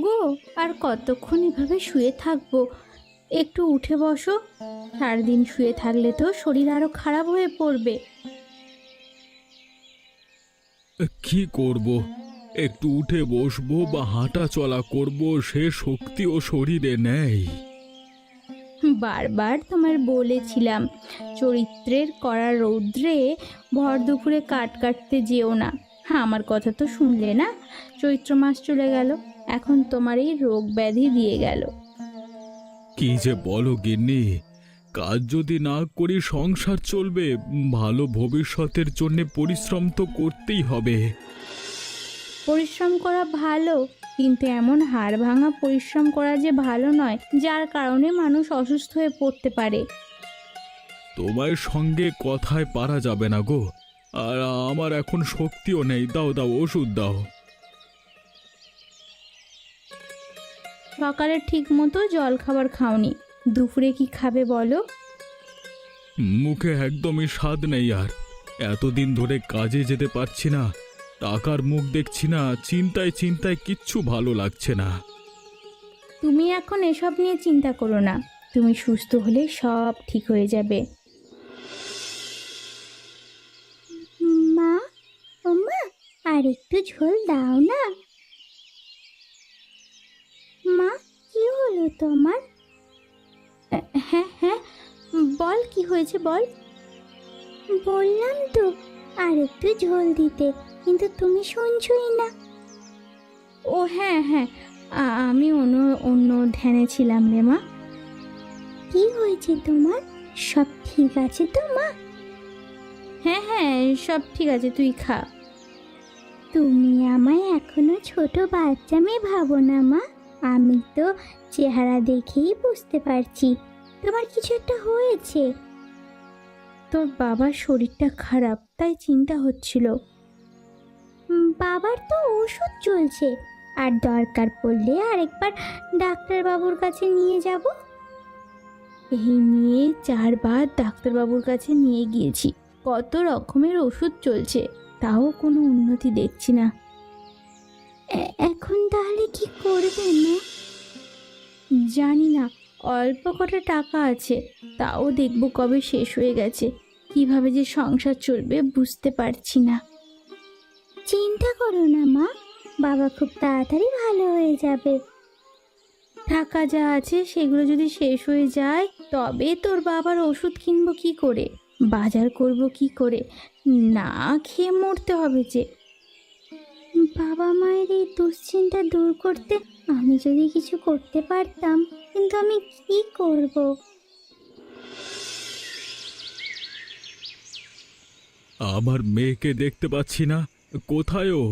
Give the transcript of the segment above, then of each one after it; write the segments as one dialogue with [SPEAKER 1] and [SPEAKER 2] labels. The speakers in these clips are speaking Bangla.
[SPEAKER 1] ওগো, আর কতক্ষণ এভাবে শুয়ে থাকবো? একটু উঠে বসো। সারাদিন শুয়ে থাকলে তো শরীর আরো খারাপ হয়ে পড়বে।
[SPEAKER 2] কি করব? একটু উঠে বসবো বা হাঁটা চলা করব, সে শক্তিও শরীরে নেই।
[SPEAKER 1] বারবার তোমার বলেছিলাম চরিত্রের কড়া রৌদ্রে ভর দুপুরে কাটতে যেও না। আমার কথা তো শুনলে না। চৈত্র মাস চলে গেল, এখন তোমার এই রোগ ব্যাধি দিয়ে গেল।
[SPEAKER 2] কি যে বলো গিন্নি, কাজ যদি না করি সংসার চলবে? ভালো ভবিষ্যতের জন্য পরিশ্রম তো করতেই হবে।
[SPEAKER 1] পরিশ্রম করা ভালো, কিন্তু এমন হাড় ভাঙা পরিশ্রম করা যে ভালো নয়, যার কারণে মানুষ অসুস্থ হয়ে পড়তে পারে।
[SPEAKER 2] তোমার সঙ্গে কথায় পারা যাবে না গো। আর আমার এখন শক্তিও নেই। দাও দাও, ওষুধ দাও।
[SPEAKER 1] সকালে ঠিক মতো জল খাবার খাওনি, দুপুরে কি খাবে বলো?
[SPEAKER 2] মুখে একদমই স্বাদ নেই। আর এতদিন ধরে কাজে যেতে পারছি না, টাকার মুখ দেখছি না, চিন্তায় চিন্তায় কিচ্ছু ভালো লাগছে না।
[SPEAKER 1] তুমি এখন এসব নিয়ে চিন্তা করো না, তুমি সুস্থ হলে সব ঠিক হয়ে যাবে। মা, ও মা, আর একটু ঝোল দাও না। মা, কি হলো তোমার? হ্যাঁ হ্যাঁ, বল কি হয়েছে বল। বললাম তো আর একটু ঝোল দিতে, কিন্তু তুমি শুনছই না। ও হ্যাঁ হ্যাঁ, আমি অন্য অন্য ধ্যানে ছিলাম রে মা। কি হয়েছে তোমার? সব ঠিক আছে তো মা? হ্যাঁ হ্যাঁ, সব ঠিক আছে, তুই খা। তুমি আমায় এখনো ছোট বাচ্চা মেয়ে ভাবো না মা। আমি তো চেহারা দেখেই বুঝতে পারছি তোমার কিছু একটা হয়েছে। তোর বাবার শরীরটা খারাপ, তাই চিন্তা হচ্ছিল। বাবার তো ওষুধ চলছে, আর দরকার পড়লে আরেকবার ডাক্তারবাবুর কাছে নিয়ে যাব। এই নিয়ে 4বার ডাক্তারবাবুর কাছে নিয়ে গিয়েছি, কত রকমের ওষুধ চলছে, তাও কোনো উন্নতি দেখছি না। এখন তাহলে কি করবে না? জানি না, অল্প কটা টাকা আছে, তাও দেখব কবে শেষ হয়ে গেছে। কিভাবে যে সংসার চলবে বুঝতে পারছি না। চিন্তা করো না মা, বাবা খুব তাড়াতাড়ি ভালো হয়ে যাবে। টাকা যা আছে সেগুলো যদি শেষ হয়ে যায়, তবে তোর বাবার ওষুধ কিনবো কি করে, বাজার করব কি করে? না খেয়ে মরতে হবে যে। বাবা মায়ের এই দুশ্চিন্তা দূর করতে আমি যদি কিছু করতে পারতাম, কিন্তু আমি কি করব?
[SPEAKER 2] আমার মেয়েকে দেখতে পাচ্ছি না, কোথায় ও?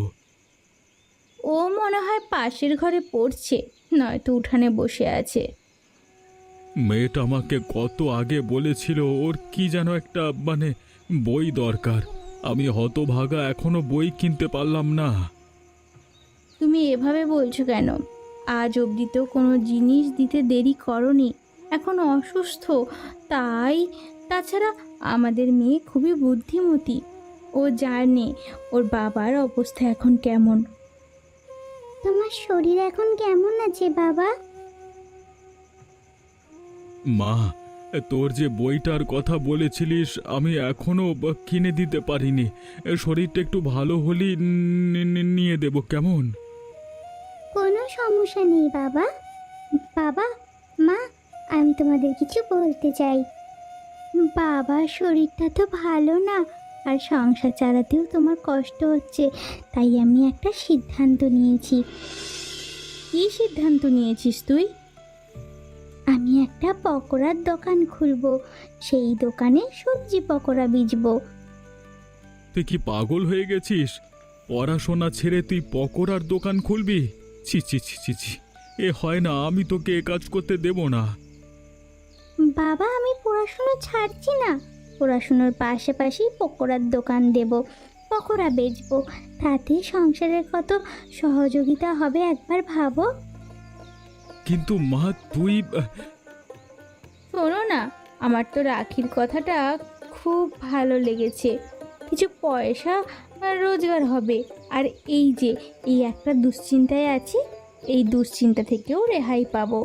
[SPEAKER 1] ও মনে হয় পাশের ঘরে পড়ছে, নয়তো উঠানে বসে আছে।
[SPEAKER 2] মেয়েটা আমাকে কত আগে বলেছিল ওর কি যেন একটা বই দরকার। আমি হতভাগা, এখনো বই কিনতে পারলাম না।
[SPEAKER 1] তুমি এভাবে বলছো কেন? আজ অবধি তো কোনো জিনিস দিতে দেরি করনি, এখন অসুস্থ তাই। তাছাড়া আমাদের মেয়ে খুবই বুদ্ধিমতী, ও জানে ওর বাবার অবস্থা এখন কেমন। তোমার শরীর এখন কেমন আছে বাবা?
[SPEAKER 2] মা, তোর যে বইটার কথা বলেছিলিস আমি এখনো কিনে দিতে পারিনি। শরীরটা একটু ভালো হলেই নিয়ে দেব, কেমন?
[SPEAKER 1] কোনো সমস্যা নেই বাবা। বাবা, মা, আমি তোমাদের কিছু বলতে চাই। বাবার শরীরটা তো ভালো না, আর সংসার চালাতেও তোমার কষ্ট হচ্ছে, তাই আমি একটা সিদ্ধান্ত নিয়েছি। কী সিদ্ধান্ত নিয়েছিস তুই? আমি একটা পকোড়ার দোকান খুলবো, সেই দোকানে সবজি পকোড়া বেচবো।
[SPEAKER 2] তুই কি পাগল হয়ে গেছিস? পড়াশোনা ছেড়ে তুই পকোড়ার দোকান খুলবি? ছি ছি ছি ছি ছি, এ হয় না, আমি তোকে এ কাজ করতে দেব না।
[SPEAKER 1] বাবা, আমি পড়াশোনা ছাড়ছি না, পড়াশোনার পাশাপাশি পকোড়ার দোকান দেব, পকোড়া বেচবো, তাতে সংসারের কত সহযোগিতা হবে একবার ভাবো।
[SPEAKER 2] কিন্তু মা, তুই
[SPEAKER 1] শোনো না, আমার তো রাখির কথাটা খুব ভালো লেগেছে, কিছু পয়সা রোজগার হবে। আর এই যে এই একটা দুশ্চিন্তায় আছি, এই দুশ্চিন্তা থেকেও রেহাই পাবো।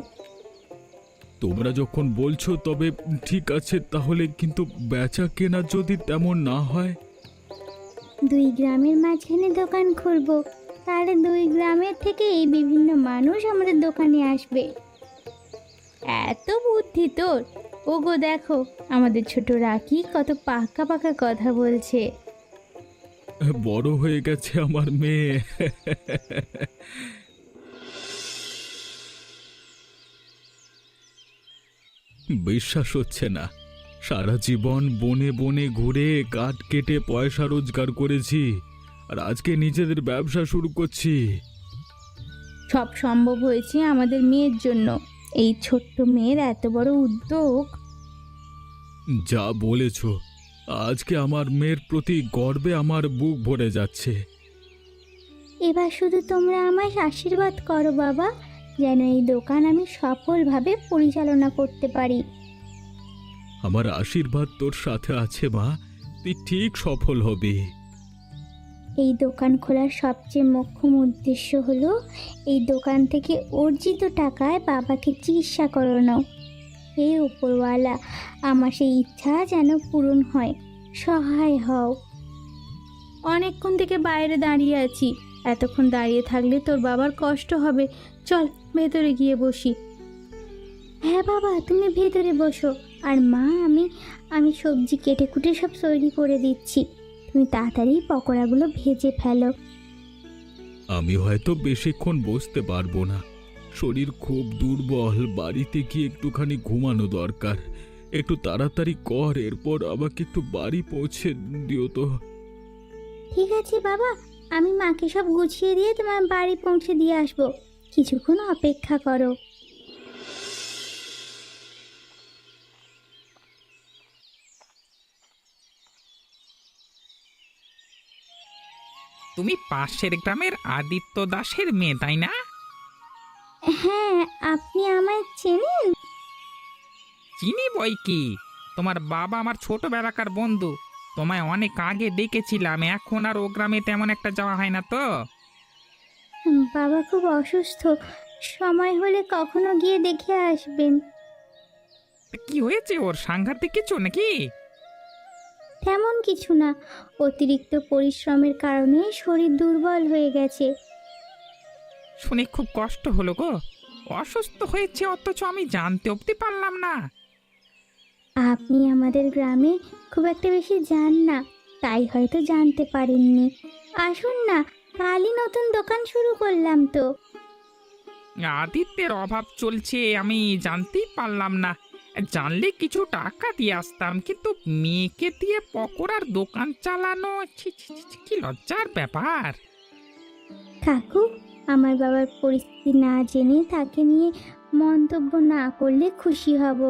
[SPEAKER 2] তোমরা যখন বলছো তবে ঠিক আছে, তাহলে কিন্তু বেচা কেনা যদি তেমন না হয়।
[SPEAKER 1] 2 গ্রামের মাঝখানে দোকান খুলবো, তাহলে 2 গ্রামের থেকে এই বিভিন্ন মানুষ আমাদের দোকানে আসবে। এত বুদ্ধি তোর! ওগো দেখো, আমাদের ছোট রাখি কত পাকা পাকা কথা বলছে।
[SPEAKER 2] বড় হয়ে গেছে আমার মেয়ে। বিশ্বাস হচ্ছে না, সারা জীবন বনে বনে ঘুরে কাঠ কেটে পয়সা রোজগার করেছি, আর আজকে নিজেদের ব্যবসা শুরু করছি।
[SPEAKER 1] সব সম্ভব হয়েছে আমাদের মেয়ের জন্য। এই ছোট্ট মেয়ের এত বড় উদ্যোগ।
[SPEAKER 2] যা বলেছ, আজকে আমার মেয়ের প্রতি গর্বে আমার বুক ভরে যাচ্ছে।
[SPEAKER 1] এবার শুধু তোমরা আমায় আশীর্বাদ করো বাবা, যেন এই দোকান আমি সফলভাবে পরিচালনা করতে পারি।
[SPEAKER 2] আমার আশীর্বাদ তোর সাথে আছে মা, তুই ঠিক সফল হবি।
[SPEAKER 1] এই দোকান খোলার সবচেয়ে মোক্ষম উদ্দেশ্য হলো এই দোকান থেকে অর্জিত টাকায় বাবাকে চিকিৎসা করানো। হে উপরওয়ালা, আমার সেই ইচ্ছা যেন পূরণ হয়, সহায় হও। অনেকক্ষণ থেকে বাইরে দাঁড়িয়ে আছি, এতক্ষণ দাঁড়িয়ে থাকলে তোর বাবার কষ্ট হবে। চল ভেতরে গিয়ে বসি। হ্যাঁ বাবা, তুমি ভেতরে বসো। আর মা, আমি সবজি কেটে কুটে সব তৈরি করে দিচ্ছি, তুমি তাড়াতাড়ি পকোড়াগুলো ভেজে ফেলো।
[SPEAKER 2] আমি হয়তো বেশিক্ষণ বসতে পারবো না, শরীর খুব দুর্বল, বাড়িতে গিয়ে একটুখানি ঘুমানো দরকার। একটু তাড়াতাড়ি কর, এরপর আমাকে একটু বাড়ি পৌঁছে দিও তো।
[SPEAKER 1] ঠিক আছে বাবা, আমি মাকে সব গুছিয়ে দিয়ে তোমার বাড়ি পৌঁছে দিয়ে আসবো, কিছুক্ষণ অপেক্ষা করো।
[SPEAKER 3] তুমি পাশের গ্রামের আদিত্য দাসের মেয়ে, তাই না?
[SPEAKER 1] হ্যাঁ, আপনি আমায় চেনেন?
[SPEAKER 3] চিনি বই কি, তোমার বাবা আমার ছোটবেলাকার বন্ধু। তোমায় অনেক আগে দেখেছিলাম, এখন আর ও গ্রামে তেমন একটা যাওয়া হয় না তো।
[SPEAKER 1] বাবা খুব অসুস্থ, সময় হলে কখনো গিয়ে দেখে আসবেন।
[SPEAKER 3] কি হয়েছে ওর, সাংঘাতিক কিছু নাকি?
[SPEAKER 1] তেমন কিছু না, অতিরিক্ত পরিশ্রমের কারণে শরীর দুর্বল হয়ে গেছে।
[SPEAKER 3] শুনে খুব কষ্ট হলো গো। অসুস্থ হয়েছে অথচ আমি জানতে অবধি পারলাম না।
[SPEAKER 1] আপনি আমাদের গ্রামে খুব একটা বেশি যান না, তাই হয়তো জানতে পারেননি। আসুন না, কালই নতুন দোকান শুরু করলাম তো।
[SPEAKER 3] আদিত্যের অভাব চলছে আমি জানতেই পারলাম না। জানলে কিছু টাকা দিয়ে আসতাম, কিন্তু মেয়েকে দিয়ে পকোড়ার দোকান চালানো, ছি ছি ছি ছি, কি লজ্জার ব্যাপার।
[SPEAKER 1] কাকু, আমার বাবার পরিস্থিতি না জেনে তাকে নিয়ে মন্তব্য না করলে খুশি হব।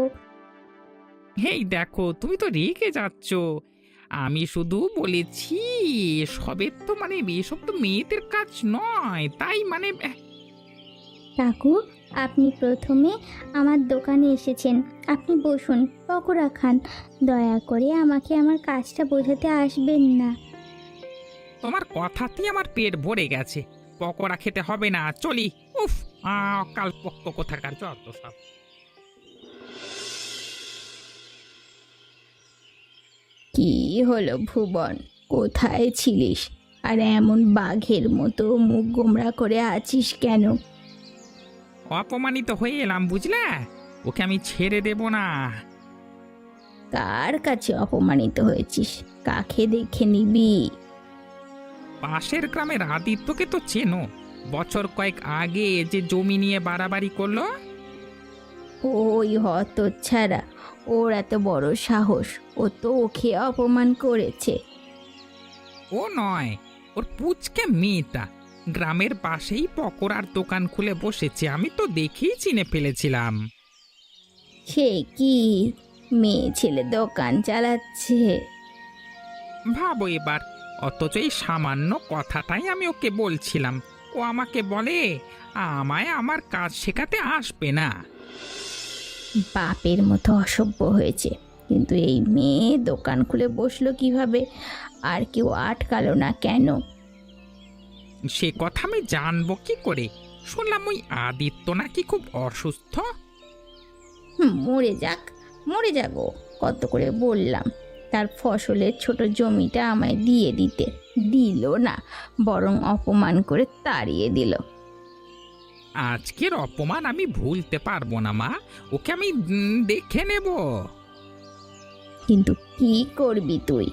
[SPEAKER 3] হেই দেখো, তুমি তো রেগে যাচ্ছ। আমি শুধু বলেছি সবের তো মানে এসব তো মেয়েদের কাজ নয়, তাই মানে
[SPEAKER 1] কাকু, আপনি প্রথমে আমার দোকানে এসেছেন, আপনি বসুন, পকোড়া খান। দয়া করে আমাকে আমার কাজটা বোঝাতে আসবেন না।
[SPEAKER 3] তোমার কথাতেই আমার পেট ভরে গেছে। পকোড়া খেতে হবে না, চলি। উফ, কাল পক্ক কোথাকার যত সব।
[SPEAKER 1] কি হলো ভুবন, কোথায় ছিলিস? আর এমন বাঘের মতো মুখ গোমড়া করে আছিস কেন?
[SPEAKER 3] অপমানিত হয়ে এলাম বুঝলে, ওকে আমি ছেড়ে দেব না।
[SPEAKER 1] কার কাছে অপমানিত হয়েছিস? কাকে দেখে নিবি?
[SPEAKER 3] পাশের গ্রামের আদিত্যকে তো চেনো, বছর কয়েক আগে যে জমি নিয়ে বাড়াবাড়ি করলো।
[SPEAKER 1] ওই হতচ্ছাড়া, ওর এত বড় সাহস, ও তো ওকে অপমান করেছে।
[SPEAKER 3] ও নয়, ওর পুচকে মেয়েটা গ্রামের পাশেই পকোড়ার দোকান খুলে বসেছে, আমি তো দেখেই চিনে ফেলেছিলাম।
[SPEAKER 1] সে কি, মেয়ে ছেলে দোকান চালাচ্ছে?
[SPEAKER 3] ভাবো এবার, অথচ এই সামান্য কথাটাই আমি ওকে বলছিলাম, ও আমাকে বলে আমায় আমার কাজ শেখাতে আসবে না।
[SPEAKER 1] বাপের মতো অসভ্য হয়েছে, কিন্তু এই মেয়ে দোকান খুলে বসলো কিভাবে? আর কেউ আটকালো না কেন?
[SPEAKER 3] সে কথা আমি জানবো কি করে? শুনলাম ওই আদিত্য নাকি খুব অসুস্থ।
[SPEAKER 1] মরে যাক, মরে যাবো, কত করে বললাম তার ফসলের ছোট জমিটা আমায় দিয়ে দিতে, দিল না, বরং অপমান করে তাড়িয়ে দিল।
[SPEAKER 3] আজকের অপমান আমি ভুলতে পারবো না মা, ওকে আমি দেখে নেব।
[SPEAKER 1] কিন্তু কি করবি তুই?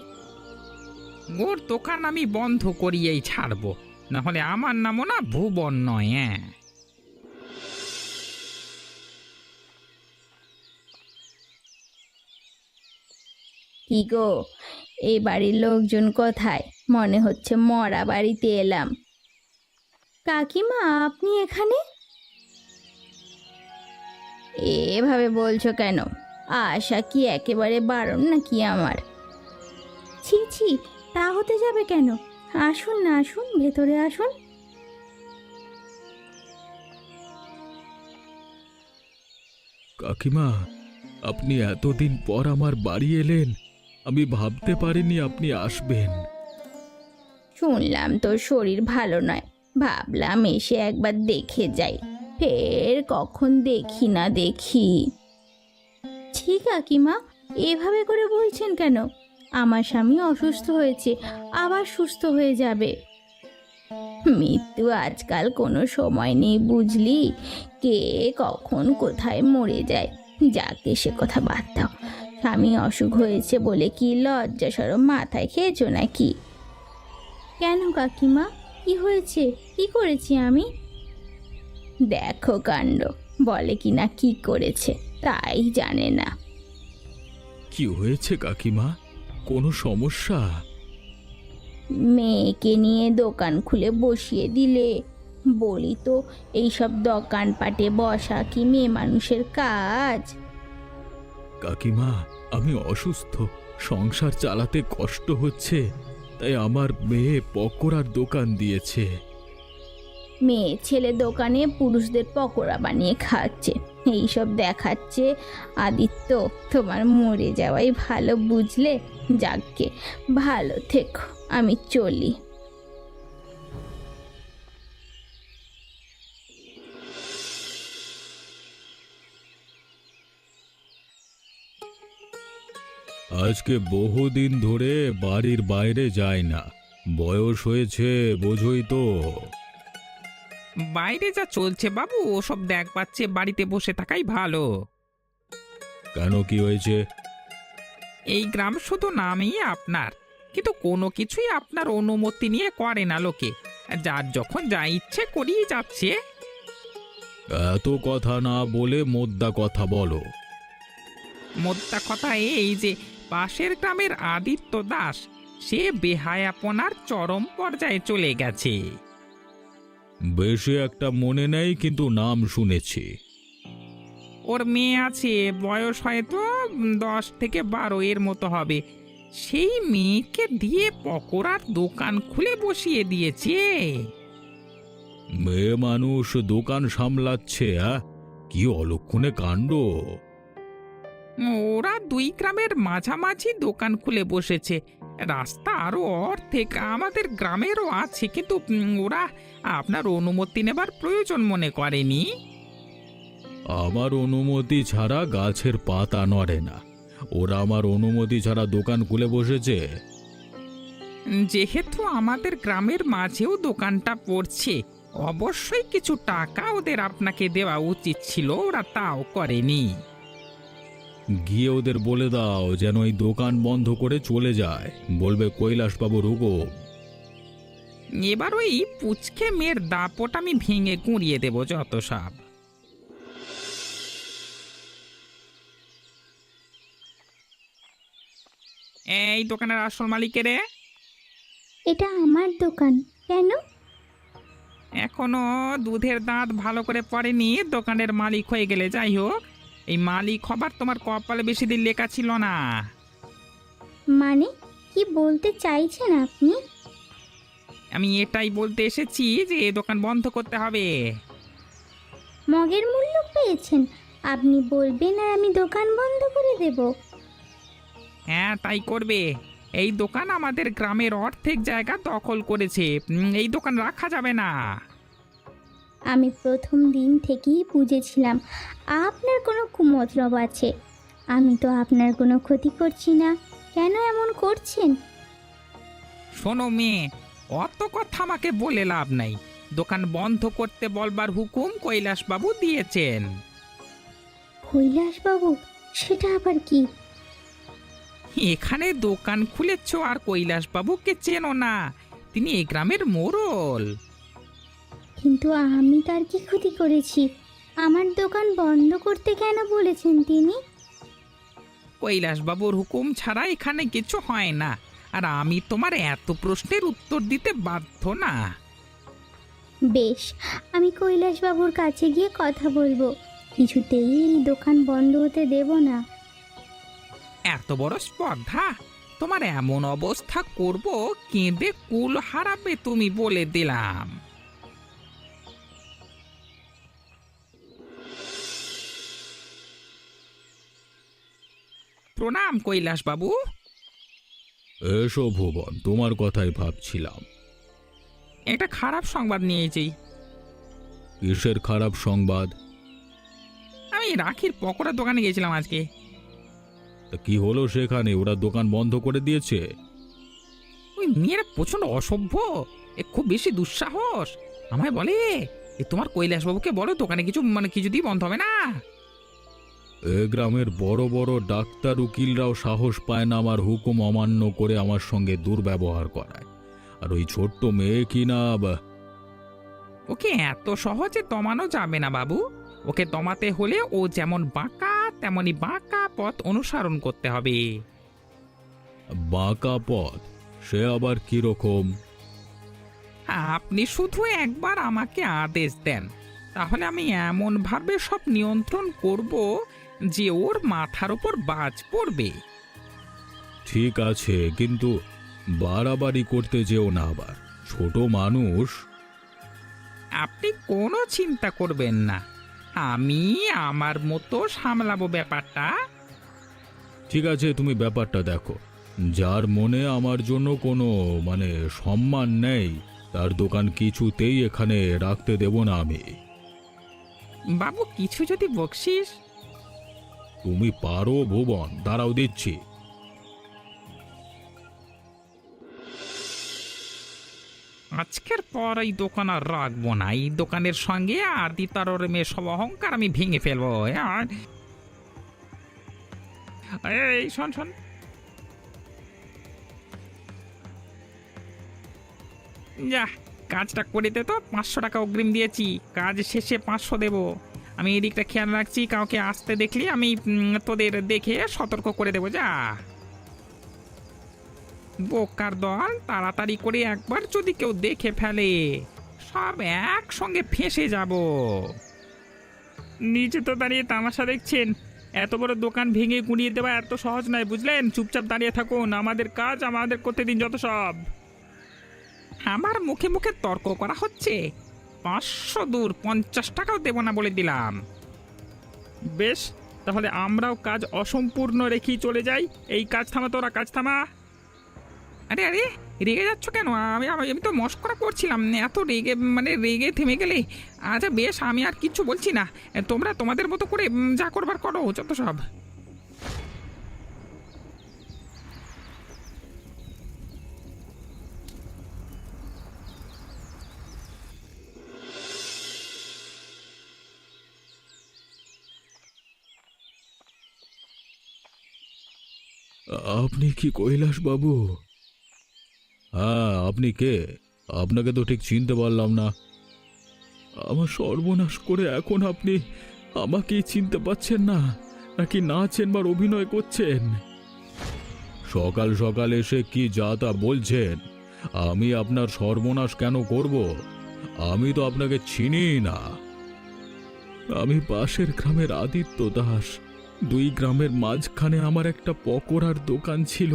[SPEAKER 3] ওর দোকান আমি বন্ধ করিয়েই ছাড়বো, না হলে আমার নামও না ভুবন নয়। হ্যাঁ,
[SPEAKER 1] কি গো, এই বাড়ির লোকজন কোথায়? মনে হচ্ছে মরা বাড়িতে এলাম। কাকিমা, আপনি এখানে? এভাবে বলছো কেন? আশা কি একেবারে বারণ নাকি আমার? ছি ছি, তা হতে যাবে কেন? আসুন না, আসুন, ভেতরে আসুন।
[SPEAKER 2] কাকিমা, আপনি এতদিন পর আমার বাড়ি এলেন, আমি ভাবতে পারিনি আপনি আসবেন।
[SPEAKER 1] শুনলাম তোর শরীর ভালো নয়, ভাবলাম এসে একবার দেখে যাই, ফের কখন দেখি না দেখি। ছি কাকিমা, এভাবে করে বলছেন কেন? আমার স্বামী অসুস্থ হয়েছে, আবার সুস্থ হয়ে যাবে। মৃত্যু আজকাল কোনো সময় নেই বুঝলি, কে কখন কোথায় মরে যায়। যাকে সে কথা বাদ দাও, স্বামী অসুখ হয়েছে বলে কি লজ্জা সরম মাথায় খেয়েছো নাকি? কেন কাকিমা, কি হয়েছে? কি করেছি আমি? দেখো কাণ্ড, বলে কি না কি করেছে তাই জানে না।
[SPEAKER 2] কি হয়েছে কাকিমা? কোনো সমস্যা?
[SPEAKER 1] মেয়েকে নিয়ে দোকান খুলে বসিয়ে দিলে। বলি তো, এইসব দোকানপাটে বসা কি মেয়ে মানুষের কাজ?
[SPEAKER 2] কাকিমা, আমি অসুস্থ, সংসার চালাতে কষ্ট হচ্ছে, তাই আমার মেয়ে পকোড়ার দোকান দিয়েছে।
[SPEAKER 1] মেয়ে ছেলে দোকানে পুরুষদের পকোড়া বানিয়ে খাচ্ছে, এইসব দেখাচ্ছে। আদিত্য, তোমার মরে যাওয়াই ভালো বুঝলে। যাকগে, ভালো থেকো, আমি চলি।
[SPEAKER 2] আজকে বহুদিন ধরে বাড়ির বাইরে যায় না, বয়স হয়েছে বোঝই তো।
[SPEAKER 3] বাইরে যা চলছে বাবু ওসব দেখ পাচ্ছে, বাড়িতে বসে থাকাই ভালো।
[SPEAKER 2] কেন, কি হয়েছে?
[SPEAKER 3] এই গ্রাম শুধু নামেই আপনার, কিন্তু কোনো কিছুই আপনার অনুমতি নিয়ে করে না লোকে, যার যখন যা ইচ্ছে করিয়ে যাচ্ছে।
[SPEAKER 2] এত কথা না বলে মোদ্দা কথা বলো।
[SPEAKER 3] মোদ্দা কথা এই যে পাশের গ্রামের আদিত্য দাস, সে বেহায়াপনার চরম পর্যায়ে চলে গেছে।
[SPEAKER 2] বেশি একটা মনে নেই, কিন্তু নাম শুনেছি।
[SPEAKER 3] ওর মেয়ে আছে, বয়স হয়তো 10 থেকে 12 এর মতো হবে। সেই মেয়েকে দিয়ে পকোড়ার দোকান খুলে বসিয়ে দিয়েছে।
[SPEAKER 2] মেয়ে মানুষ দোকান সামলাচ্ছে? কি অলক্ষণে কাণ্ড!
[SPEAKER 3] ওরা 2 গ্রামের মাঝামাঝি দোকান খুলে বসেছে। রাস্তা আরো অর্ধেক আমাদের গ্রামেরও আছে, কিন্তু ওরা আপনার অনুমতি নেবার প্রয়োজন মনে করেনি।
[SPEAKER 2] আমার অনুমতি ছাড়া গাছের পাতা নড়ে না, ওরা আমার অনুমতি ছাড়া দোকান খুলে বসেছে।
[SPEAKER 3] যেহেতু আমাদের গ্রামের মাঝেও দোকানটা পড়ছে, অবশ্যই কিছু টাকা ওদের আপনাকে দেওয়া উচিত ছিল, ওরা তাও করেনি।
[SPEAKER 2] গিয়ে ওদের বলে দাও যেন এই দোকান বন্ধ করে চলে যায়, বলবে কৈলাসবাবুর হুকুম।
[SPEAKER 3] এবার ওই পুচকে মেয়ের দাপট আমি ভেঙে গুঁড়িয়ে দেব যত সব। এই দোকানের আসল মালিকের রে?
[SPEAKER 1] এটা আমার দোকান, কেন?
[SPEAKER 3] এখনো দুধের দাঁত ভালো করে পড়েনি, দোকানের মালিক হয়ে গেলে। যাই হোক, এই মালিক হবার তোমার কপালে বেশি দিন লেখা ছিল না।
[SPEAKER 1] মানে কি বলতে চাইছেন আপনি?
[SPEAKER 3] আমি এটাই বলতে এসেছি যে এ দোকান বন্ধ করতে হবে।
[SPEAKER 1] মগের মূল্য পেয়েছেন? আপনি বলবেন আর আমি দোকান বন্ধ করে দেব?
[SPEAKER 3] হ্যাঁ, তাই করবে। এই দোকান আমাদের গ্রামের অর্ধেক জায়গা দখল করেছে, এই দোকান রাখা যাবে না।
[SPEAKER 1] আমি প্রথম দিন থেকেই বুঝেছিলাম আপনার কোনো কুমতলব আছে। আমি তো আপনার কোনো ক্ষতি করছি না, কেন এমন করছেন?
[SPEAKER 3] শোনো মেয়ে, অত কথা আমাকে বলে লাভ নাই। দোকান বন্ধ করতে বলবার হুকুম কৈলাসবাবু দিয়েছেন।
[SPEAKER 1] কৈলাসবাবু? সেটা আবার কি?
[SPEAKER 3] এখানে দোকান খুলেছ আর কৈলাসবাবুকে চেনো না? তিনি এই গ্রামের মোড়ল।
[SPEAKER 1] কিন্তু আমি তার কি ক্ষতি করেছি? আমার দোকান বন্ধ করতে কেন বলেছেন তিনি?
[SPEAKER 3] কৈলাসবাবুর হুকুম ছাড়া এখানে কিছু হয় না, আর আমি তোমার এত প্রশ্নের উত্তর দিতে বাধ্য না।
[SPEAKER 1] বেশ, আমি কৈলাসবাবুর কাছে গিয়ে কথা বলবো। কিছুতেই এই দোকান বন্ধ হতে দেব না।
[SPEAKER 3] এত বড় স্পর্ধা! তোমার এমন অবস্থা করব, কেঁদে কুল হারাবে তুমি, বলে দিলাম। প্রণাম কৈলাসবাবু।
[SPEAKER 2] এসো ভুবন, তোমার কথাই ভাবছিলাম।
[SPEAKER 3] একটা খারাপ সংবাদ নিয়েছি।
[SPEAKER 2] কিসের খারাপ সংবাদ?
[SPEAKER 3] আমি রাখির পকোড়া দোকানে গেছিলাম আজকে।
[SPEAKER 2] তা কি হলো সেখানে? ওরা দোকান বন্ধ করে দিয়েছে?
[SPEAKER 3] ওই মেয়েরা প্রচন্ড অসভ্য, খুব বেশি দুঃসাহস। আমায় বলে, তোমার কৈলাসবাবুকে বলো দোকানে কিছু দিয়ে বন্ধ হবে না।
[SPEAKER 2] এ গ্রামের বড় বড় ডাক্তার উকিলরাও সাহস পায় না আমার হুকুম অমান্য করে আমার সঙ্গে দুর্ব্যবহার করায়। আর ওই ছোট্ট মেয়ে কিনা
[SPEAKER 3] ওকে এত সহজে দমানো যাবে না বাবু। ওকে দমাতে হলে ও যেমন বাঁকা তেমনি বাঁকা পথ অনুসরণ করতে হবে।
[SPEAKER 2] বাঁকা পথ? সে আবার কিরকম?
[SPEAKER 3] আপনি শুধু একবার আমাকে আদেশ দেন, তাহলে আমি এমন ভাবে সব নিয়ন্ত্রণ করব যে ওর মাথার উপর বাজ পড়বে।
[SPEAKER 2] ঠিক আছে, কিন্তু বাড়াবাড়ি করতে যেও না আবার, ছোট মানুষ।
[SPEAKER 3] আপনি কোনো চিন্তা করবেন না, আমি আমার মতো সামলাবো ব্যাপারটা।
[SPEAKER 2] ঠিক আছে, তুমি ব্যাপারটা দেখো। যার মনে আমার জন্য কোনো সম্মান নেই, তার দোকান কিছুতেই এখানে রাখতে দেব না আমি।
[SPEAKER 3] বাবু, কিছু যদি বকশিস।
[SPEAKER 2] তুমি পারো ভুবন, দাঁড়াও দিচ্ছি।
[SPEAKER 3] আজকের পর এই দোকান আর রাখবো না। এই দোকানের সঙ্গে আদি তারর মেয়ে সব অহংকার আমি ভেঙে ফেলবো। এই শোন শোন, যা কাজটা করে দে তো। 500 টাকা অগ্রিম দিয়েছি, কাজ শেষে 500 দেবো। আমি এদিকটা খেয়াল রাখছি, কাউকে আসতে দেখলি আমি তোদের দেখে সতর্ক করে দেবো। যা বোকার দল, তাড়াতাড়ি করে একবার যদি কেউ দেখে ফেলে সব একসঙ্গে ফেঁসে যাব। নিচে তো দাঁড়িয়ে তামাশা দেখছেন, এত বড় দোকান ভেঙে গুঁড়িয়ে দেওয়া এত সহজ নয়, বুঝলেন? চুপচাপ দাঁড়িয়ে থাকুন, আমাদের কাজ আমাদের করতে দিন যত সব। আমার মুখে মুখে তর্ক করা হচ্ছে? 500 দূর, 50 টাকাও দেব না বলে দিলাম। বেশ, তাহলে আমরাও কাজ অসম্পূর্ণ রেখেই চলে যাই। এই কাজ থামা, তোরা কাজ থামা। আরে আরে, রেগে যাচ্ছ কেন? আমি আমি আমি তো মস্করা করছিলাম। এত রেগে রেগে থেমে গেলে? আচ্ছা বেশ, আমি আর কিচ্ছু বলছি না, তোমরা তোমাদের মতো করে যা করবার করো, যত সব।
[SPEAKER 2] আপনি কি কৈলাস বাবু? হ্যাঁ, আপনি কে? আপনাকে তো ঠিক চিনতে পারলাম না। আমার সর্বনাশ করে এখন আপনি আমাকেই চিনতে পাচ্ছেন না, নাকি না চেনবার অভিনয় করছেন? সকাল সকাল এসে কি যা তা বলছেন? আমি আপনার সর্বনাশ কেন করব? আমি তো আপনাকে চিনি না। আমি পাশের গ্রামের আদিত্য দাস। 2 গ্রামের মাঝখানে আমার একটা পকোড়ার দোকান ছিল।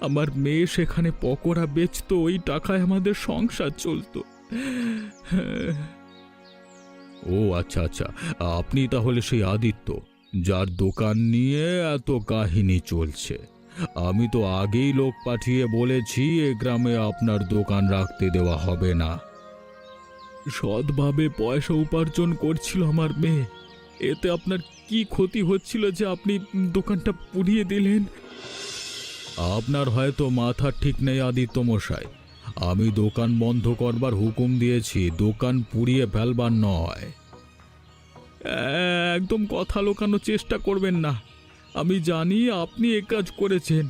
[SPEAKER 2] আমার মেয়ে সেখানে পকোড়া বেচতো, ওই টাকায় আমাদের সংসার চলতো। ও আচ্ছা আচ্ছা, আপনি তাহলে সেই আদিত্য যার দোকান নিয়ে এত কাহিনী চলছে। আমি তো আগেই লোক পাঠিয়ে বলেছি এ গ্রামে আপনার দোকান রাখতে দেওয়া হবে না। সৎভাবে পয়সা উপার্জন করছিল আমার মেয়ে, এতে আপনার কি ক্ষতি হচ্ছিল যে আপনি দোকানটা পুড়িয়ে দিলেন? আপনার হয়তো মাথা ঠিক নেই আদিত্য মশাই। আমি দোকান বন্ধ করবার হুকুম দিয়েছি, দোকান পুড়িয়ে ফেলবার নয়। একদম কথা লোকানোর চেষ্টা করবেন না। আমি জানি আপনি এ কাজ করেছেন।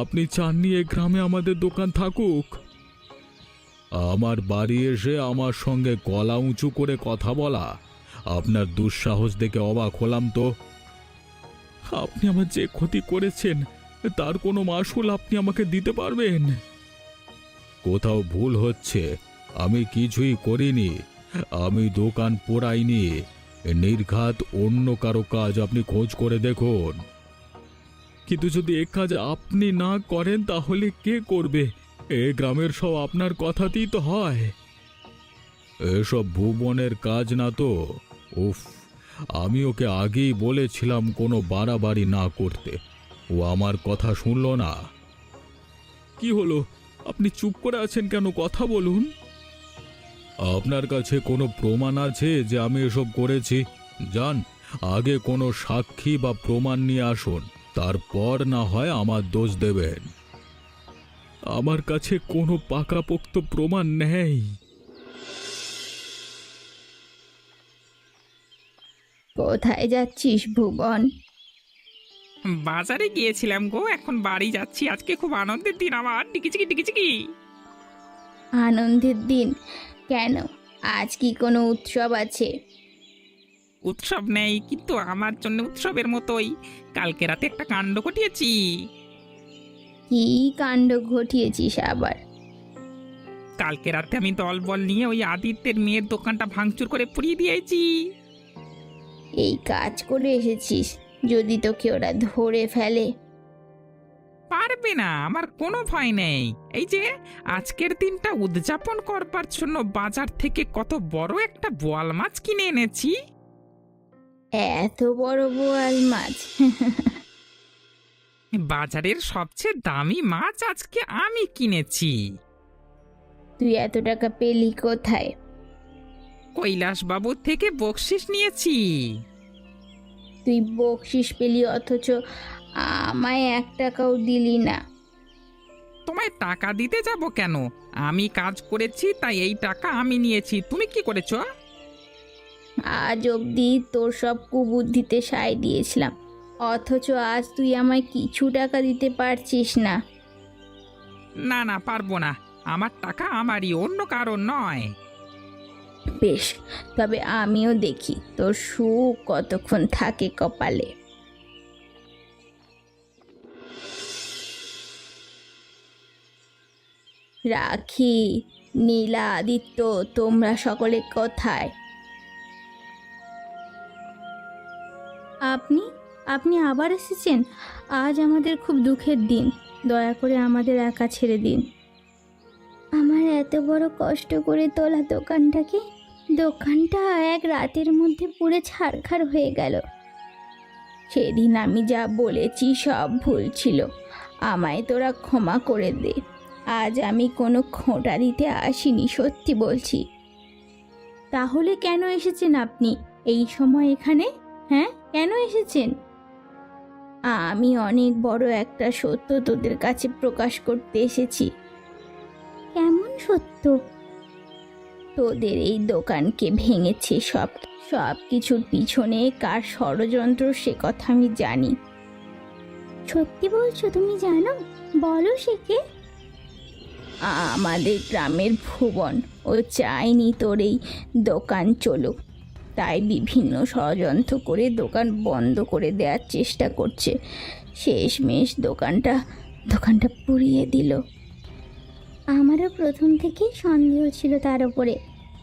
[SPEAKER 2] আপনি চাননি এ গ্রামে আমাদের দোকান থাকুক। আমার বাড়ি এসে আমার সঙ্গে গলা উঁচু করে কথা বলা, আপনার দুঃসাহস দেখে অবাক হলাম তো। আপনি আমার যে ক্ষতি করেছেন তার কোনো মাসুল আপনি আমাকে দিতে পারবেন? কোথাও ভুল হচ্ছে, আমি কিছুই করিনি। আমি দোকান পোড়াইনি। নির্ঘাত অন্য কারো কাজ আপনি খোঁজ করে দেখুন। কিন্তু যদি এ কাজ আপনি না করেন তাহলে কে করবে? এ গ্রামের সব আপনার কথাতেই তো হয়। এসব ভুবনের কাজ না তো। উফ, আমি ওকে আগেই বলেছিলাম কোনো বাড়াবাড়ি না করতে, ও আমার কথা শুনলো না। কি হলো, আপনি চুপ করে আছেন কেন? কথা বলুন। আপনার কাছে কোনো প্রমাণ আছে যে আমি এসব করেছি? যান, আগে কোনো সাক্ষী বা প্রমাণ নিয়ে আসুন, তারপর না হয় আমার দোষ দেবেন। আমার কাছে কোনো পাকাপোক্ত প্রমাণ নেই।
[SPEAKER 1] কোথায় যাচ্ছিস ভুবন?
[SPEAKER 3] বাজারে গিয়েছিলাম গো, এখন বাড়ি যাচ্ছি। আজকে খুব আনন্দের দিন আমার। টিকিচিকি টিকিচিকি।
[SPEAKER 1] আনন্দের দিন? কেন, আজ কি কোনো উৎসব আছে?
[SPEAKER 3] উৎসব নেই, কিন্তু আমার জন্য উৎসবের মতোই। কালকে রাতে একটা কাণ্ড ঘটিয়েছি।
[SPEAKER 1] কি কাণ্ড ঘটিয়েছিস আবার?
[SPEAKER 3] কালকে রাতে আমি দলবল নিয়ে ওই আদিত্যের মেয়ের দোকানটা ভাঙচুর করে পুড়িয়ে দিয়েছি।
[SPEAKER 1] এই কাজ করে এসেছিস? যদি তোকে ওরা ধরে ফেলে?
[SPEAKER 3] পারবে না, আমার কোনো ভয় নেই। এই যে আজকের দিনটা উদযাপন করবার জন্য বাজার থেকে কত বড় একটা বোয়াল মাছ কিনে এনেছি।
[SPEAKER 1] এত বড় বোয়াল মাছ?
[SPEAKER 3] বাজারের সবচেয়ে দামি মাছ আজকে আমি কিনেছি।
[SPEAKER 1] তুই এত টাকা পেলি কোথায়?
[SPEAKER 3] কৈলাস বাবুর থেকে বকশিস নিয়েছি।
[SPEAKER 1] তুই বকশিস পেলি অথচ আমায় 1 টাকাও দিলি না।
[SPEAKER 3] তোমায় টাকা দিতে যাব কেন? আমি কাজ করেছি, তাই এই টাকা আমি নিয়েছি। তুমি কি করেছো?
[SPEAKER 1] আজ অবধি তোর সব কুবুদ্ধিতে সায় দিয়েছিলাম, অথচ আজ তুই আমায় কিছু টাকা দিতে পারছিস না।
[SPEAKER 3] না না, পারবো না। আমার টাকা আমারই, অন্য কারণ নয়।
[SPEAKER 1] বেশ, তবে আমিও দেখি তোর সুখ কতক্ষণ থাকে কপালে। রাখি, নীলা, আদিত্য, তোমরা সকলে কোথায়? আপনি আপনি আবার এসেছেন? আজ আমাদের খুব দুঃখের দিন, দয়া করে আমাদের একা ছেড়ে দিন। আমার এত বড় কষ্ট করে তোলা দোকানটা এক রাতের মধ্যে পুড়ে ছারখার হয়ে গেল। সেদিন আমি যা বলেছি সব ভুল ছিল, আমায় তোরা ক্ষমা করে দে। আজ আমি কোনো খোঁটা দিতে আসিনি, সত্যি বলছি। তাহলে কেন এসেছেন আপনি এই সময় এখানে? হ্যাঁ, কেন এসেছেন? আমি অনেক বড় একটা সত্য তোদের কাছে প্রকাশ করতে এসেছি। কেমন সত্য? তোদের এই দোকানকে ভেঙেছে সব কিছুর পিছনে কার ষড়যন্ত্র সে কথা আমি জানি। সত্যি বলছো? তুমি জানো? বলো সে কে? আমাদের গ্রামের ভুবন। ও চায়নি তোর এই দোকান চলুক, তাই বিভিন্ন ষড়যন্ত্র করে দোকান বন্ধ করে দেওয়ার চেষ্টা করছে। শেষমেশ দোকানটা পুড়িয়ে দিল। আমারও প্রথম থেকেই সন্দেহ ছিল তার ওপরে,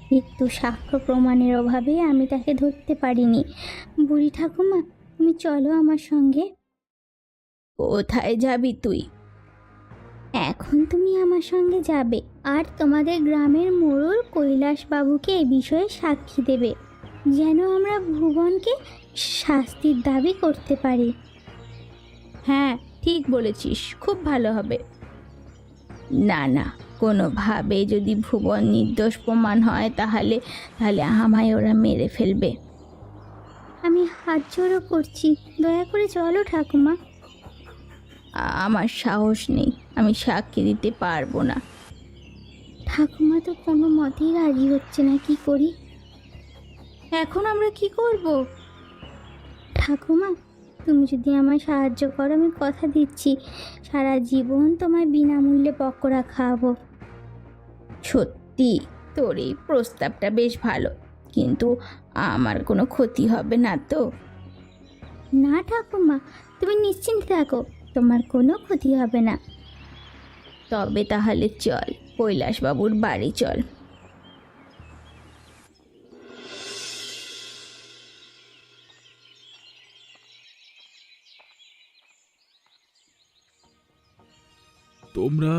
[SPEAKER 1] কিন্তু সাক্ষ্য প্রমাণের অভাবে আমি তাকে ধরতে পারিনি। বুড়ি ঠাকুমা, তুমি চলো আমার সঙ্গে। কোথায় যাবি তুই? এখন তুমি আমার সঙ্গে যাবে, আর তোমাদের গ্রামের মোড়ল কৈলাস বাবুকে এ বিষয়ে সাক্ষী দেবে, যেন আমরা ভুবনকে শাস্তির দাবি করতে পারি। হ্যাঁ, ঠিক বলেছিস, খুব ভালো হবে। না না, কোনোভাবে যদি ভুবন নির্দোষ প্রমাণ হয় তাহলে তাহলে আমায় ওরা মেরে ফেলবে। আমি হাত জোড়ো করছি, দয়া করে চলো ঠাকুমা। আমার সাহস নেই, আমি সাক্ষী দিতে পারবো না। ঠাকুমা তো কোনো মতেই রাজি হচ্ছে না, কি করি? এখন আমরা কি করব? ঠাকুমা, তুমি যদি আমায় সাহায্য করো, আমি কথা দিচ্ছি সারা জীবন তোমায় বিনামূল্যে পকোড়া খাওয়াবো। সত্যি? তোর এই প্রস্তাবটা বেশ ভালো, কিন্তু আমার কোনো ক্ষতি হবে না তো? না ঠাকুমা, তুমি নিশ্চিন্ত থাকো, তোমার কোনো ক্ষতি হবে না। তবে তাহলে চল, কৈলাসবাবুর বাড়ি চল।
[SPEAKER 2] তোমরা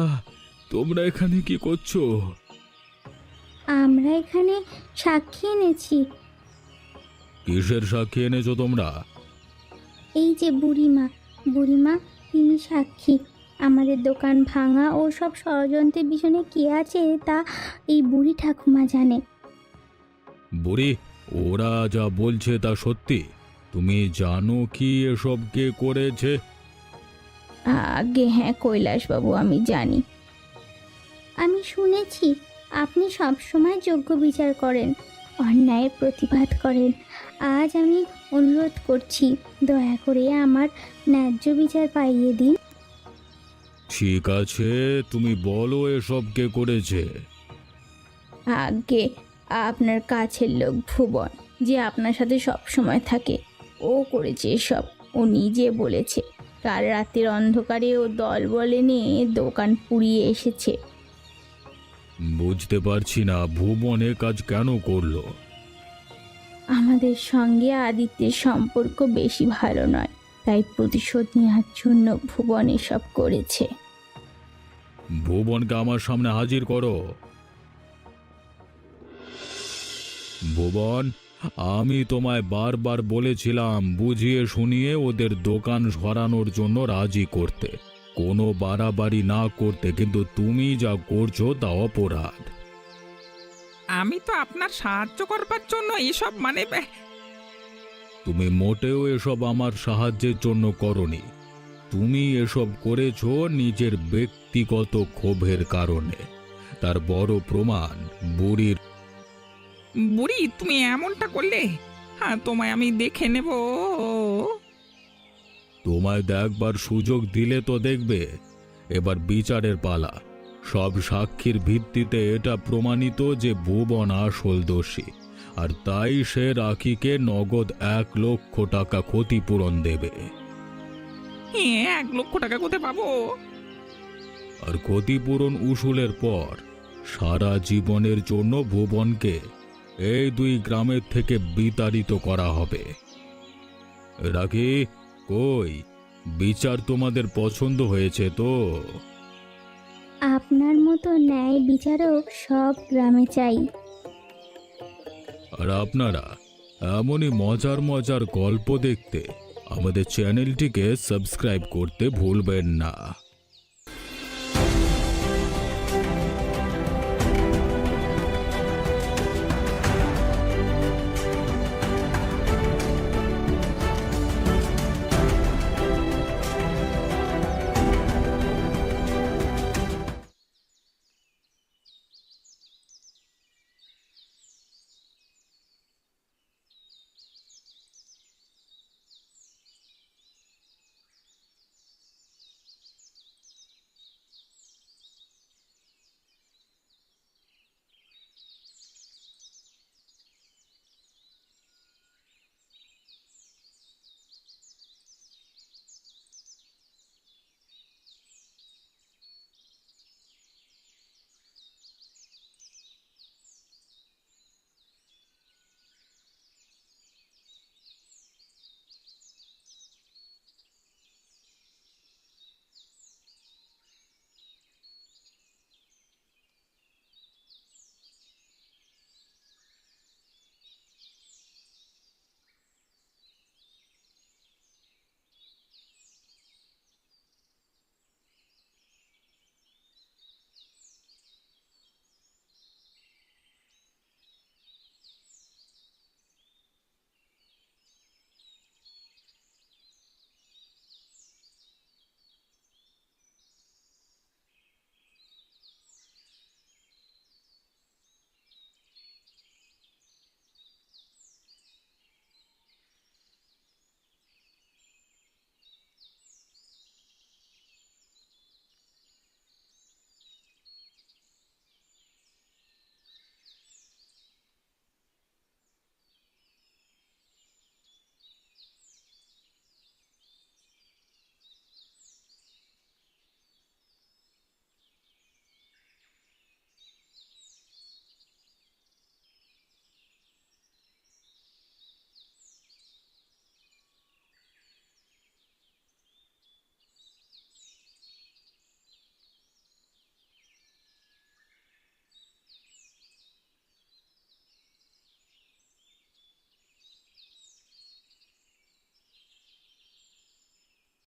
[SPEAKER 2] তোমরা এখানে কি করছো?
[SPEAKER 1] আমরা এখানে সাক্ষী এনেছি।
[SPEAKER 2] কিসের সাক্ষী এনেছো তোমরা?
[SPEAKER 1] এই যে বুড়িমা, বুড়িমা তিনি সাক্ষী। আমাদের দোকান ভাঙা ও সব ষড়যন্ত্রের পিছনে কে আছে তা এই বুড়ি ঠাকুমা জানে।
[SPEAKER 2] বুড়ি, ওরা যা বলছে তা সত্যি? তুমি জানো কি এসব কে করেছে?
[SPEAKER 1] আগে হ্যাঁ কৈলাসবাবু, আমি জানি। আমি শুনেছি আপনি সবসময় যোগ্য বিচার করেন, অন্যায়ের প্রতিবাদ করেন। আজ আমি অনুরোধ করছি, দয়া করে আমার ন্যায্য বিচার পাইয়ে দিন।
[SPEAKER 2] ঠিক আছে, তুমি বলো এসব কে করেছে।
[SPEAKER 1] আগে আপনার কাছের লোক ভুবন, যে আপনার সাথে সব সময় থাকে, ও করেছে এসব। ও নিজে বলেছে কাল রাতের অন্ধকারে ও দল বলে নিয়ে দোকান পুড়িয়ে এসেছে।
[SPEAKER 2] বুঝতে পারছি না, ভুবন এ কাজ কেন করলো?
[SPEAKER 1] আমাদের সঙ্গে আদিত্যের সম্পর্ক বেশি ভালো নয়, তাই প্রতিশোধ নেওয়ার জন্য ভুবন এসব করেছে।
[SPEAKER 2] ভুবনকে আমার সামনে হাজির করো। ভুবন, আমি তোমায় বারবার বলেছিলাম বুঝিয়ে শুনিয়ে ওদের দোকান সরানোর জন্য রাজি করতে, কোনো বাড়াবাড়ি না করতে, কিন্তু তুমি যা করছো তা অপরাধ।
[SPEAKER 3] আমি তো আপনার সাহায্য করবার জন্য এসব
[SPEAKER 2] তুমি মোটেও এসব আমার সাহায্যের জন্য করনি, তুমি এসব করেছো নিজের ব্যক্তিগত ক্ষোভের কারণে। তার বড় প্রমাণ বুড়ির।
[SPEAKER 3] বুড়ি, তুমি এমনটা করলে? হ্যাঁ, তোমায় আমি দেখে নেব।
[SPEAKER 2] তোমায় দেখবার সুযোগ দিলে তো দেখবে। এবার বিচারের পালা। সব সাক্ষীর ভিত্তিতে এটা প্রমাণিত যে ভুবন আসল দোষী, আর তাই সে রাখিকে নগদ 1,00,000 টাকা ক্ষতিপূরণ দেবে।
[SPEAKER 3] হ্যাঁ, 1,00,000 টাকা কোথায় পাবো?
[SPEAKER 2] আর ক্ষতিপূরণ উসুলের পর সারা জীবনের জন্য ভুবনকে এই 2 গ্রামের থেকে বিতাড়িত করা হবে। রাখি, কই বিচার তোমাদের পছন্দ হয়েছে তো?
[SPEAKER 1] আপনার মতো ন্যায় বিচারক সব গ্রামে চাই।
[SPEAKER 2] আর আপনারা এমনই মজার মজার গল্প দেখতে আমাদের চ্যানেলটিকে সাবস্ক্রাইব করতে ভুলবেন না।